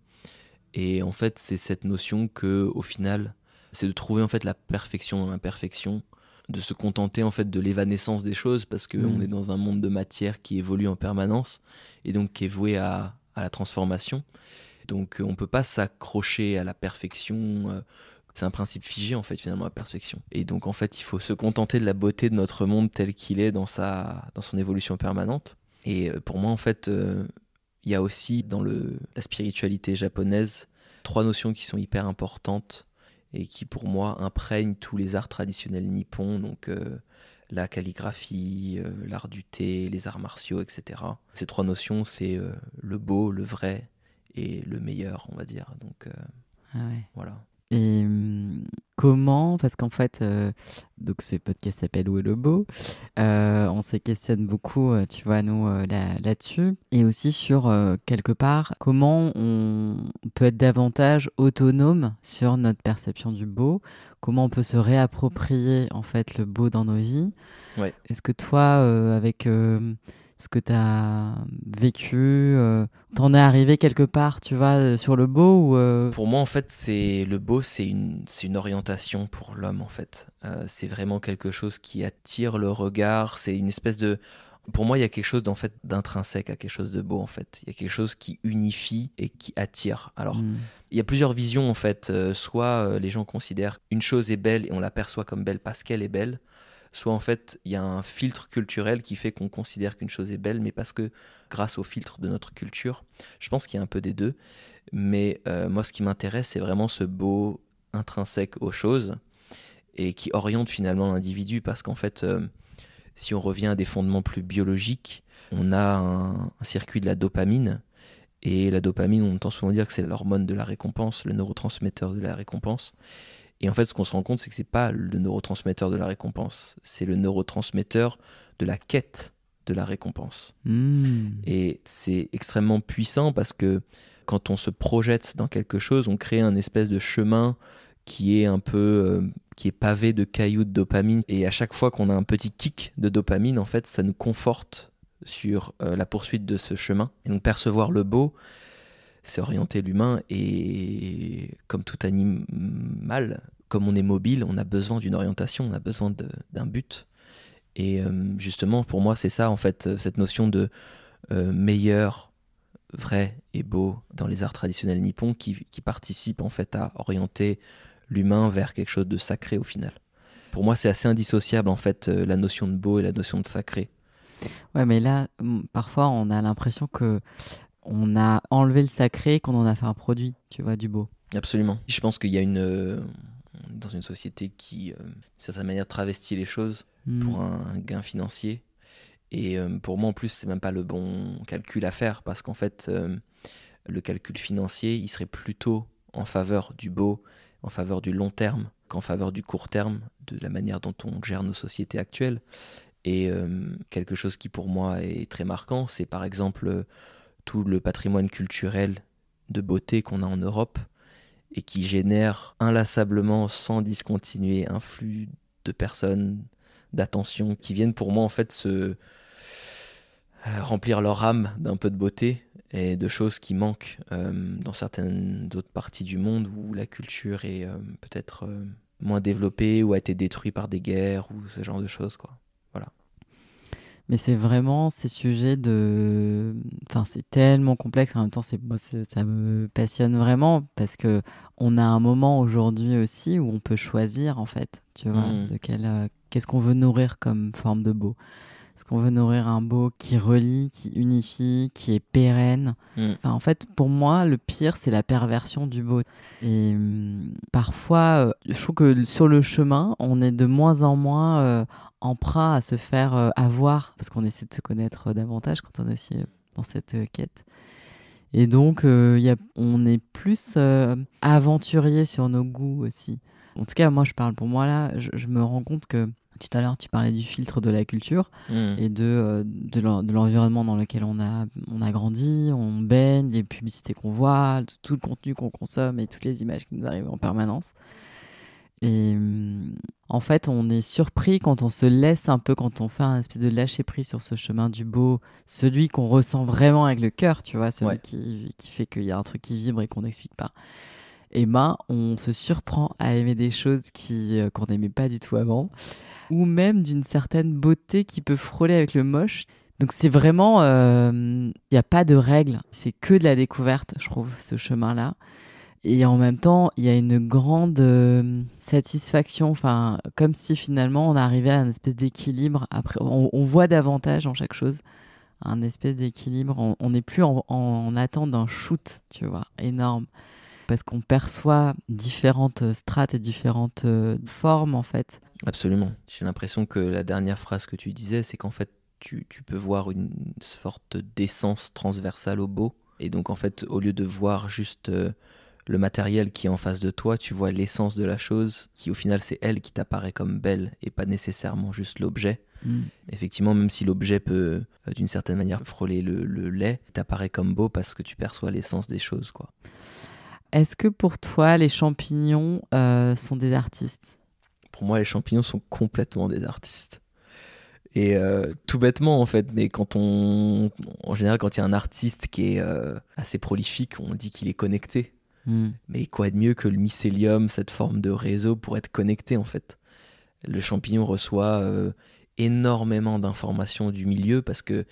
Et en fait, c'est cette notion que, au final, c'est de trouver en fait la perfection dans l'imperfection, de se contenter en fait de l'évanescence des choses parce qu'on est dans un monde de matière qui évolue en permanence et donc qui est voué à la transformation. Donc on peut pas s'accrocher à la perfection. C'est un principe figé en fait finalement la perfection. Et donc en fait il faut se contenter de la beauté de notre monde tel qu'il est dans son évolution permanente. Et pour moi en fait il y a aussi dans la spiritualité japonaise 3 notions qui sont hyper importantes et qui pour moi imprègnent tous les arts traditionnels nippons, donc la calligraphie, l'art du thé, les arts martiaux, etc. Ces 3 notions, c'est le beau, le vrai et le meilleur, on va dire. Donc voilà. Et comment, parce qu'en fait, donc ce podcast s'appelle Où est le beau, on se questionne beaucoup, tu vois, nous, là-dessus, et aussi sur, quelque part, comment on peut être davantage autonome sur notre perception du beau, comment on peut se réapproprier, en fait, le beau dans nos vies. Ouais. Est-ce que toi, avec ce que tu as vécu, t'en es arrivé quelque part, tu vois, sur le beau ou Pour moi, en fait, le beau, c'est une orientation pour l'homme, en fait. C'est vraiment quelque chose qui attire le regard. C'est une espèce de... Pour moi, il y a quelque chose en fait d'intrinsèque à quelque chose de beau, en fait. Il y a quelque chose qui unifie et qui attire. Alors, il y a plusieurs visions, en fait. Soit les gens considèrent qu'une chose est belle et on l'aperçoit comme belle parce qu'elle est belle. Soit, en fait, il y a un filtre culturel qui fait qu'on considère qu'une chose est belle, mais parce que grâce au filtre de notre culture, je pense qu'il y a un peu des deux. Mais moi, ce qui m'intéresse, c'est vraiment ce beau intrinsèque aux choses et qui oriente finalement l'individu parce qu'en fait, si on revient à des fondements plus biologiques, on a un circuit de la dopamine. Et la dopamine, on entend souvent dire que c'est l'hormone de la récompense, le neurotransmetteur de la récompense. Et en fait, ce qu'on se rend compte, c'est que c'est pas le neurotransmetteur de la récompense, c'est le neurotransmetteur de la quête de la récompense. Et c'est extrêmement puissant parce que quand on se projette dans quelque chose, on crée un espèce de chemin qui est un peu qui est pavé de cailloux de dopamine. Et à chaque fois qu'on a un petit kick de dopamine, en fait, ça nous conforte sur la poursuite de ce chemin. Et donc percevoir le beau, c'est orienter l'humain. Et comme tout animal, comme on est mobile, on a besoin d'une orientation, on a besoin d'un but. Et justement, pour moi, c'est ça, en fait, cette notion de meilleur, vrai et beau dans les arts traditionnels nippons qui participe en fait à orienter l'humain vers quelque chose de sacré au final. Pour moi, c'est assez indissociable en fait la notion de beau et la notion de sacré. Ouais, mais là, parfois, on a l'impression que on a enlevé le sacré, qu'on en a fait un produit, tu vois, du beau. Absolument. Je pense qu'il y a dans une société qui, d'une certaine manière, travestit les choses pour un gain financier. Et pour moi, en plus, c'est même pas le bon calcul à faire parce qu'en fait, le calcul financier, il serait plutôt en faveur du beau, en faveur du long terme, qu'en faveur du court terme, de la manière dont on gère nos sociétés actuelles. Et quelque chose qui, pour moi, est très marquant, c'est par exemple tout le patrimoine culturel de beauté qu'on a en Europe et qui génère inlassablement, sans discontinuer, un flux de personnes, d'attention, qui viennent pour moi, en fait, remplir leur âme d'un peu de beauté et de choses qui manquent dans certaines autres parties du monde où la culture est peut-être moins développée ou a été détruite par des guerres ou ce genre de choses, quoi. Voilà. Mais c'est vraiment ces sujets de... Enfin, c'est tellement complexe. En même temps, ça me passionne vraiment parce que on a un moment aujourd'hui aussi où on peut choisir, en fait, tu vois, qu'est-ce qu'on veut nourrir comme forme de beau. Est-ce qu'on veut nourrir un beau qui relie, qui unifie, qui est pérenne? Enfin, en fait, pour moi, le pire, c'est la perversion du beau. Et parfois, je trouve que sur le chemin, on est de moins en moins emprunt à se faire avoir, parce qu'on essaie de se connaître davantage quand on est aussi dans cette quête. Et donc, on est plus aventurier sur nos goûts aussi. En tout cas, moi, je parle pour moi là, je me rends compte que tout à l'heure, tu parlais du filtre de la culture et de l'environnement dans lequel on a grandi, on baigne, les publicités qu'on voit, tout le contenu qu'on consomme et toutes les images qui nous arrivent en permanence. Et en fait, on est surpris quand on se laisse un peu, quand on fait un espèce de lâcher-prise sur ce chemin du beau, celui qu'on ressent vraiment avec le cœur, tu vois, celui qui fait qu'il y a un truc qui vibre et qu'on n'explique pas. Et ben, on se surprend à aimer des choses qu'on n'aimait pas du tout avant, ou même d'une certaine beauté qui peut frôler avec le moche. Donc c'est vraiment, il n'y a pas de règles, c'est que de la découverte, je trouve, ce chemin-là. Et en même temps, il y a une grande satisfaction, enfin, comme si finalement on arrivait à un espèce d'équilibre. Après, on voit davantage en chaque chose, un espèce d'équilibre. On n'est plus en attente d'un shoot, tu vois, énorme. Parce qu'on perçoit différentes strates et différentes formes, en fait. Absolument. J'ai l'impression que la dernière phrase que tu disais, c'est qu'en fait, tu peux voir une sorte d'essence transversale au beau. Et donc, en fait, au lieu de voir juste le matériel qui est en face de toi, tu vois l'essence de la chose, qui au final, c'est elle qui t'apparaît comme belle et pas nécessairement juste l'objet. Effectivement, même si l'objet peut, d'une certaine manière, frôler le lait, t'apparaît comme beau parce que tu perçois l'essence des choses, quoi. Est-ce que pour toi, les champignons sont des artistes ? Pour moi, les champignons sont complètement des artistes. Et tout bêtement en fait, mais en général quand il y a un artiste qui est assez prolifique, on dit qu'il est connecté. Mais quoi de mieux que le mycélium, cette forme de réseau pour être connecté en fait. Le champignon reçoit énormément d'informations du milieu parce que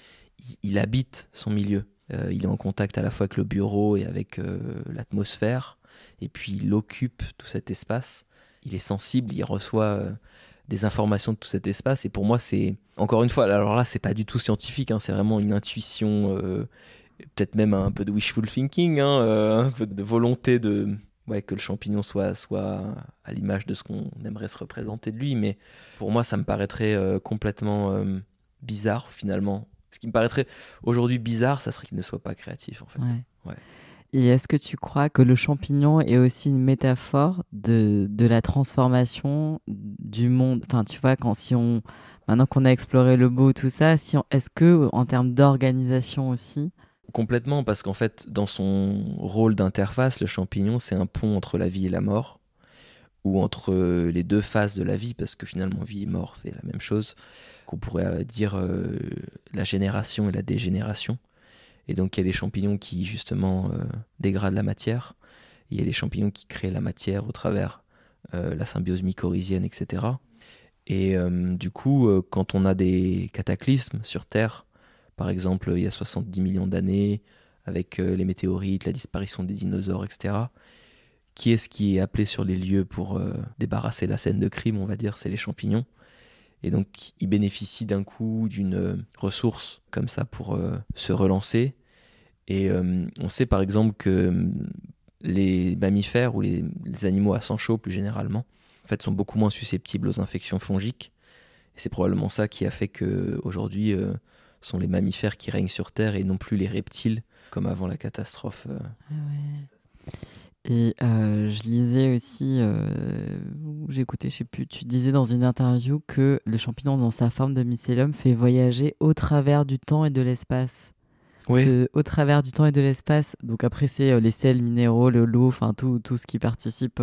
il habite son milieu. Il est en contact à la fois avec le bureau et avec l'atmosphère, et puis il occupe tout cet espace. Il est sensible, il reçoit des informations de tout cet espace, et pour moi c'est, encore une fois, alors là c'est pas du tout scientifique, hein, c'est vraiment une intuition, peut-être même un peu de wishful thinking, hein, un peu de volonté que le champignon soit à l'image de ce qu'on aimerait se représenter de lui, mais pour moi ça me paraîtrait complètement bizarre finalement. Ce qui me paraîtrait aujourd'hui bizarre, ça serait qu'il ne soit pas créatif en fait. Ouais. Et est-ce que tu crois que le champignon est aussi une métaphore de la transformation du monde? Enfin, tu vois, maintenant qu'on a exploré le beau, tout ça, est-ce que en termes d'organisation aussi? Complètement, parce qu'en fait, dans son rôle d'interface, le champignon, c'est un pont entre la vie et la mort, ou entre les deux phases de la vie, parce que finalement, vie et mort, c'est la même chose, qu'on pourrait dire la génération et la dégénération. Et donc, il y a des champignons qui, justement, dégradent la matière. Il y a des champignons qui créent la matière au travers la symbiose mycorhizienne, etc. Et du coup, quand on a des cataclysmes sur Terre, par exemple, il y a 70 millions d'années, avec les météorites, la disparition des dinosaures, etc., qui est-ce qui est appelé sur les lieux pour débarrasser la scène de crime, on va dire, c'est les champignons. Et donc, ils bénéficient d'un coup d'une ressource comme ça pour se relancer. Et on sait par exemple que les mammifères ou les animaux à sang chaud plus généralement, en fait, sont beaucoup moins susceptibles aux infections fongiques. Et c'est probablement ça qui a fait qu'aujourd'hui, sont les mammifères qui règnent sur Terre et non plus les reptiles, comme avant la catastrophe. Ah ouais. Et je lisais aussi, j'écoutais, je sais plus, tu disais dans une interview que le champignon dans sa forme de mycélium fait voyager au travers du temps et de l'espace. Oui. Au travers du temps et de l'espace, donc après c'est les sels minéraux, l'eau, enfin tout ce qui participe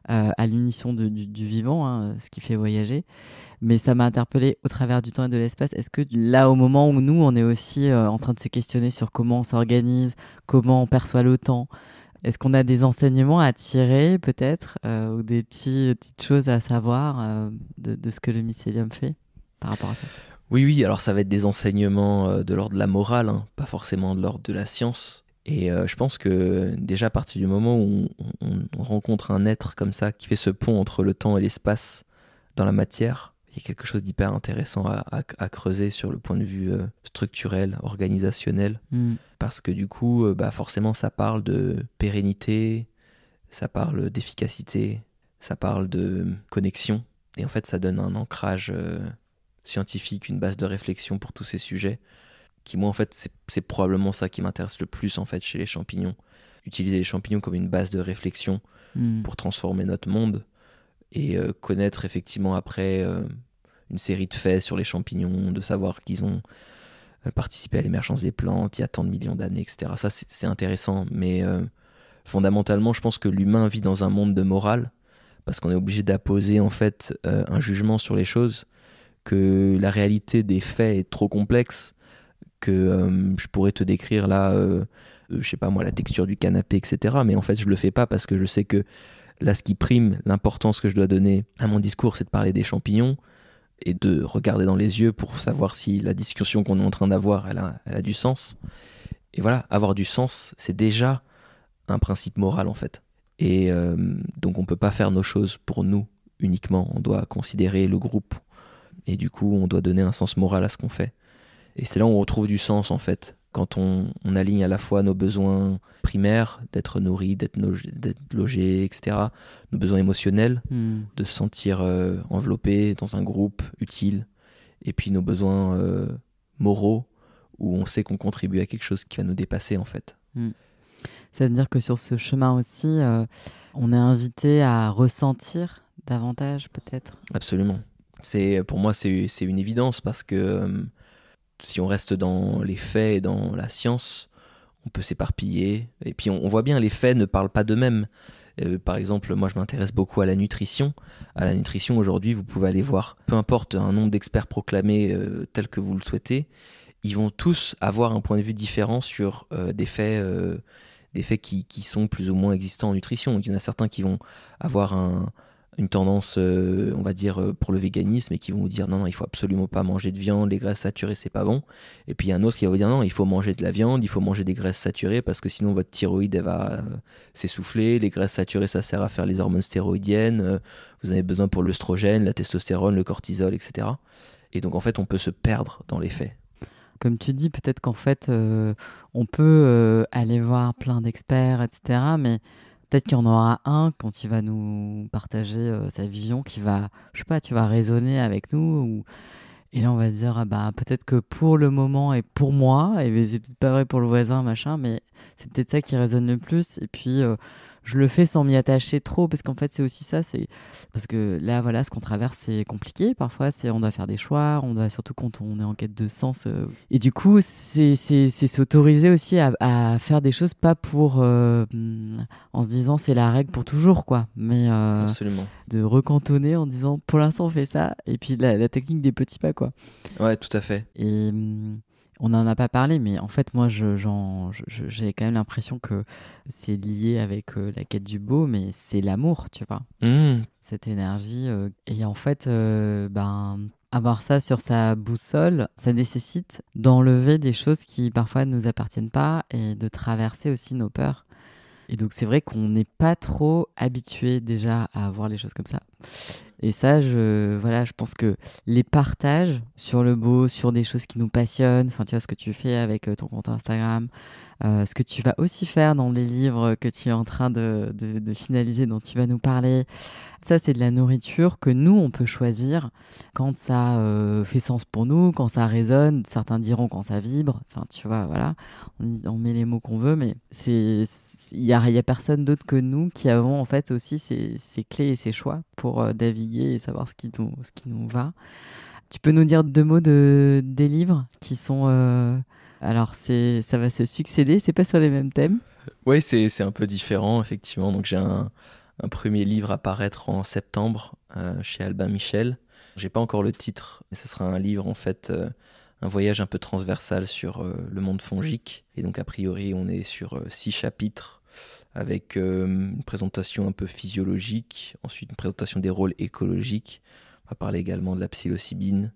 à l'unition du vivant, hein, ce qui fait voyager. Mais ça m'a interpellée au travers du temps et de l'espace. Est-ce que là, au moment où nous, on est aussi en train de se questionner sur comment on s'organise, comment on perçoit le temps, est-ce qu'on a des enseignements à tirer peut-être ou des petites choses à savoir de ce que le mycélium fait par rapport à ça? Oui, alors ça va être des enseignements de l'ordre de la morale, hein, pas forcément de l'ordre de la science. Et je pense que déjà à partir du moment où on rencontre un être comme ça, qui fait ce pont entre le temps et l'espace dans la matière, il y a quelque chose d'hyper intéressant à creuser sur le point de vue structurel, organisationnel. Parce que du coup, forcément, ça parle de pérennité, ça parle d'efficacité, ça parle de connexion. Et en fait, ça donne un ancrage scientifique, une base de réflexion pour tous ces sujets, qui moi en fait c'est probablement ça qui m'intéresse le plus en fait chez les champignons. Utiliser les champignons comme une base de réflexion pour transformer notre monde et connaître effectivement après une série de faits sur les champignons, de savoir qu'ils ont participé à l'émergence des plantes il y a tant de millions d'années, etc. Ça c'est intéressant, mais fondamentalement je pense que l'humain vit dans un monde de morale parce qu'on est obligé d'apposer en fait un jugement sur les choses, que la réalité des faits est trop complexe, que je pourrais te décrire là, je sais pas moi, la texture du canapé, etc. Mais en fait, je le fais pas parce que je sais que là, ce qui prime, l'importance que je dois donner à mon discours, c'est de parler des champignons et de regarder dans les yeux pour savoir si la discussion qu'on est en train d'avoir, elle a du sens. Et voilà, avoir du sens, c'est déjà un principe moral en fait. Et donc on peut pas faire nos choses pour nous uniquement, on doit considérer le groupe. Et du coup, on doit donner un sens moral à ce qu'on fait. Et c'est là où on retrouve du sens, en fait. Quand on aligne à la fois nos besoins primaires, d'être nourri, d'être logé, etc., nos besoins émotionnels, de se sentir enveloppé dans un groupe utile, et puis nos besoins moraux, où on sait qu'on contribue à quelque chose qui va nous dépasser, en fait. Ça veut dire que sur ce chemin aussi, on est invité à ressentir davantage, peut-être? Absolument. Pour moi, c'est une évidence parce que si on reste dans les faits et dans la science, on peut s'éparpiller. Et puis on voit bien, les faits ne parlent pas d'eux-mêmes. Par exemple, moi je m'intéresse beaucoup à la nutrition. À la nutrition, aujourd'hui, vous pouvez aller voir, peu importe un nombre d'experts proclamés tel que vous le souhaitez, ils vont tous avoir un point de vue différent sur des faits qui sont plus ou moins existants en nutrition. Il y en a certains qui vont avoir une tendance, on va dire, pour le véganisme et qui vont vous dire non, non, il faut absolument pas manger de viande, les graisses saturées, c'est pas bon. Et puis il y a un autre qui va vous dire non, il faut manger de la viande, il faut manger des graisses saturées parce que sinon votre thyroïde elle va s'essouffler. Les graisses saturées, ça sert à faire les hormones stéroïdiennes. Vous en avez besoin pour l'œstrogène, la testostérone, le cortisol, etc. Et donc en fait, on peut se perdre dans les faits. Comme tu dis, peut-être qu'en fait, on peut aller voir plein d'experts, etc. Mais peut-être qu'il y en aura un quand il va nous partager sa vision qui va, je sais pas, tu vas résonner avec nous. Et là, on va se dire, ah bah, peut-être que pour le moment et pour moi, et c'est peut-être pas vrai pour le voisin, machin, mais c'est peut-être ça qui résonne le plus. Et puis, je le fais sans m'y attacher trop, parce qu'en fait, c'est aussi ça. C'est parce que là, voilà, ce qu'on traverse, c'est compliqué. Parfois, on doit faire des choix, on doit, surtout quand on est en quête de sens. Et du coup, c'est s'autoriser aussi à faire des choses, pas pour, en se disant, c'est la règle pour toujours, quoi. Mais Absolument. de recantonner en disant, pour l'instant, on fait ça. Et puis, la technique des petits pas, quoi. Ouais, tout à fait. Et on n'en a pas parlé, mais en fait, moi, j'ai quand même l'impression que c'est lié avec la quête du beau, mais c'est l'amour, tu vois. Mmh. Cette énergie. Et en fait, avoir ça sur sa boussole, ça nécessite d'enlever des choses qui parfois ne nous appartiennent pas et de traverser aussi nos peurs. Et donc, c'est vrai qu'on n'est pas trop habitué déjà à voir les choses comme ça. Et ça, voilà, je pense que les partages sur le beau, sur des choses qui nous passionnent, enfin, tu vois, ce que tu fais avec ton compte Instagram, ce que tu vas aussi faire dans les livres que tu es en train de finaliser, dont tu vas nous parler. Ça, c'est de la nourriture que nous, on peut choisir quand ça fait sens pour nous, quand ça résonne. Certains diront quand ça vibre. Enfin, tu vois, voilà, on met les mots qu'on veut, mais il y a personne d'autre que nous qui avons en fait aussi ces clés et ces choix pour naviguer et savoir ce qui nous va. Tu peux nous dire 2 mots des livres qui sont... Alors, ça va se succéder, c'est pas sur les mêmes thèmes. Oui, c'est un peu différent, effectivement. Donc j'ai un premier livre à paraître en septembre chez Albin Michel. J'ai pas encore le titre, mais ce sera un livre, en fait, un voyage un peu transversal sur le monde fongique. Et donc, a priori, on est sur 6 chapitres avec une présentation un peu physiologique, ensuite une présentation des rôles écologiques. On va parler également de la psilocybine,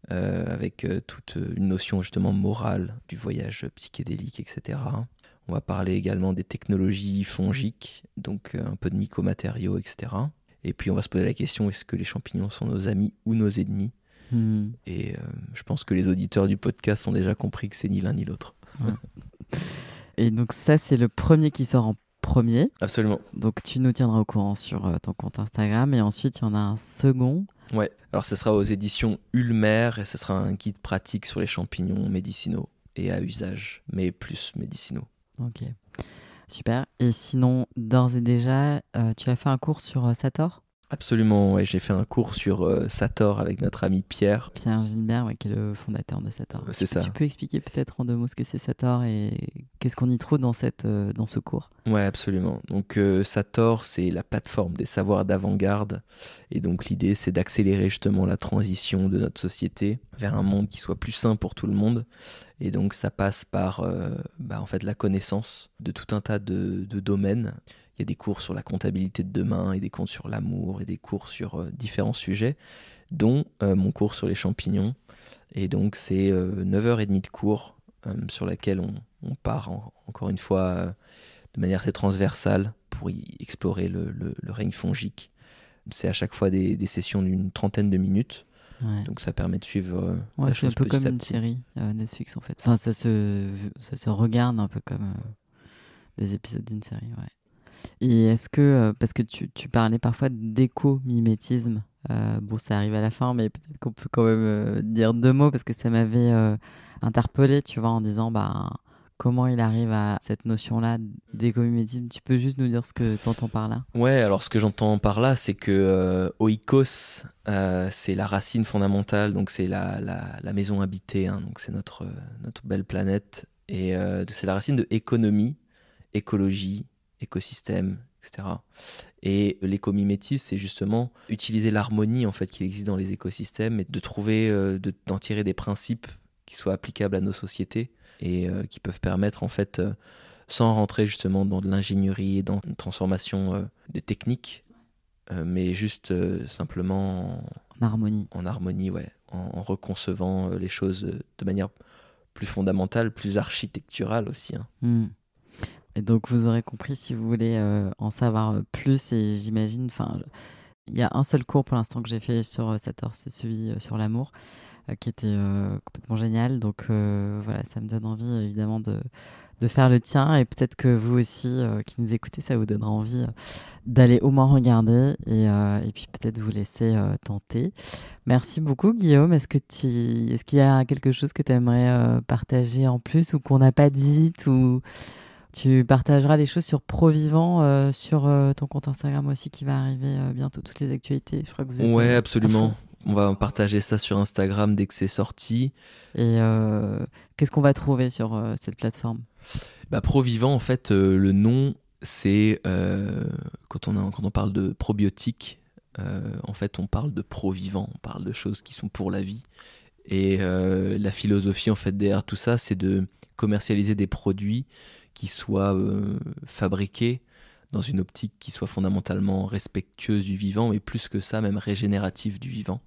avec toute une notion justement morale du voyage psychédélique, etc. On va parler également des technologies fongiques, donc un peu de mycomatériaux, etc. Et puis on va se poser la question, est-ce que les champignons sont nos amis ou nos ennemis? Et je pense que les auditeurs du podcast ont déjà compris que c'est ni l'un ni l'autre. Ouais. Et donc ça, c'est le premier qui sort en premier. Absolument. Donc tu nous tiendras au courant sur ton compte Instagram. Et ensuite, il y en a un second. Ouais, alors ce sera aux éditions Ulmer et ce sera un guide pratique sur les champignons médicinaux et à usage, mais plus médicinaux. Ok, super. Et sinon, d'ores et déjà, tu as fait un cours sur Sator? Absolument, ouais, j'ai fait un cours sur Sator avec notre ami Pierre. Pierre Gilbert, ouais, qui est le fondateur de Sator. C'est ça. Tu peux expliquer peut-être en 2 mots ce que c'est Sator et qu'est-ce qu'on y trouve dans ce cours? Ouais, absolument. Donc Sator, c'est la plateforme des savoirs d'avant-garde. Et donc l'idée, c'est d'accélérer justement la transition de notre société vers un monde qui soit plus sain pour tout le monde. Et donc ça passe par en fait, la connaissance de tout un tas de domaines. Il y a des cours sur la comptabilité de demain, et des cours sur l'amour, et des cours sur différents sujets, dont mon cours sur les champignons. Et donc c'est 9h30 de cours sur laquelle on part encore une fois de manière assez transversale pour y explorer le règne fongique. C'est à chaque fois des sessions d'une 30aine de minutes. Ouais. Donc ça permet de suivre Ouais, la c'est un chose peu petit comme à une petit. série Netflix en fait. Enfin, ça se regarde un peu comme des épisodes d'une série, ouais. Et est-ce que, parce que tu parlais parfois d'éco-mimétisme, bon, ça arrive à la fin, mais peut-être qu'on peut quand même dire 2 mots parce que ça m'avait interpellé, tu vois, en disant comment il arrive à cette notion-là d'éco-mimétisme. Tu peux juste nous dire ce que tu entends par là? Ouais, alors ce que j'entends par là, c'est que oikos, c'est la racine fondamentale, donc c'est la maison habitée, hein, donc c'est notre belle planète. Et c'est la racine de économie, écologie, écosystème, etc. Et l'écomimétisme, c'est justement utiliser l'harmonie en fait qui existe dans les écosystèmes et de trouver, d'en tirer des principes qui soient applicables à nos sociétés et qui peuvent permettre en fait, sans rentrer justement dans de l'ingénierie et dans une transformation des techniques, mais juste simplement En harmonie. en harmonie, ouais, en reconcevant les choses de manière plus fondamentale, plus architecturale aussi. Hein. Mm. Et donc, vous aurez compris si vous voulez en savoir plus. Et j'imagine, il y a un seul cours pour l'instant que j'ai fait sur cette heure, c'est celui sur l'amour, qui était complètement génial. Donc, voilà, ça me donne envie, évidemment, de faire le tien. Et peut-être que vous aussi, qui nous écoutez, ça vous donnera envie d'aller au moins regarder et puis peut-être vous laisser tenter. Merci beaucoup, Guillaume. Est-ce qu'il y a quelque chose que tu aimerais partager en plus ou qu'on n'a pas dit ou... Tu partageras les choses sur Provivant, sur ton compte Instagram aussi qui va arriver bientôt, toutes les actualités. Je crois que vous êtes Ouais, à absolument. fond. On va partager ça sur Instagram dès que c'est sorti. Et qu'est-ce qu'on va trouver sur cette plateforme? Bah, Provivant, en fait, le nom, c'est quand on parle de probiotiques, en fait, on parle de Provivant, on parle de choses qui sont pour la vie. Et la philosophie, en fait, derrière tout ça, c'est de commercialiser des produits qui soient fabriqués dans une optique qui soit fondamentalement respectueuse du vivant, mais plus que ça, même régénérative du vivant.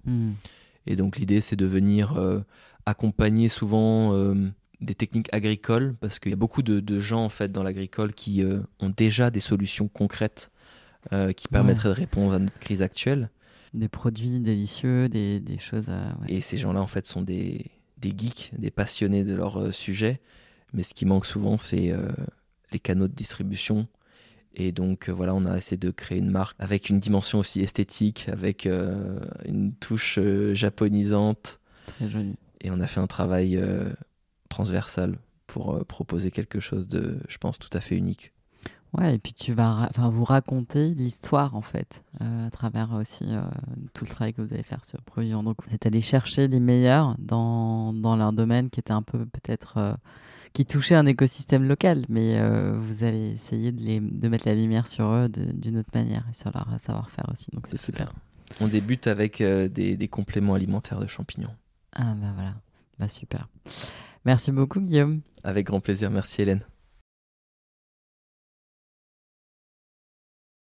Et donc l'idée, c'est de venir accompagner souvent des techniques agricoles, parce qu'il y a beaucoup de gens en fait dans l'agricole qui ont déjà des solutions concrètes qui permettraient de répondre à notre crise actuelle. Des produits délicieux, des choses... ouais. Et ces gens-là, en fait, sont des geeks, des passionnés de leur sujet. Mais ce qui manque souvent, c'est les canaux de distribution. Et donc, voilà, on a essayé de créer une marque avec une dimension aussi esthétique, avec une touche japonisante. Très joli. Et on a fait un travail transversal pour proposer quelque chose de, je pense, tout à fait unique. Ouais, et puis tu vas vous raconter l'histoire en fait, à travers aussi tout le travail que vous allez faire sur Provivant. Donc vous êtes allé chercher les meilleurs dans leur domaine qui était un peu peut-être qui touchait un écosystème local, mais vous allez essayer de mettre la lumière sur eux d'une autre manière et sur leur savoir-faire aussi. Donc c'est super. Ça. On débute avec des compléments alimentaires de champignons. Ah bah voilà, bah super. Merci beaucoup Guillaume. Avec grand plaisir, merci Hélène.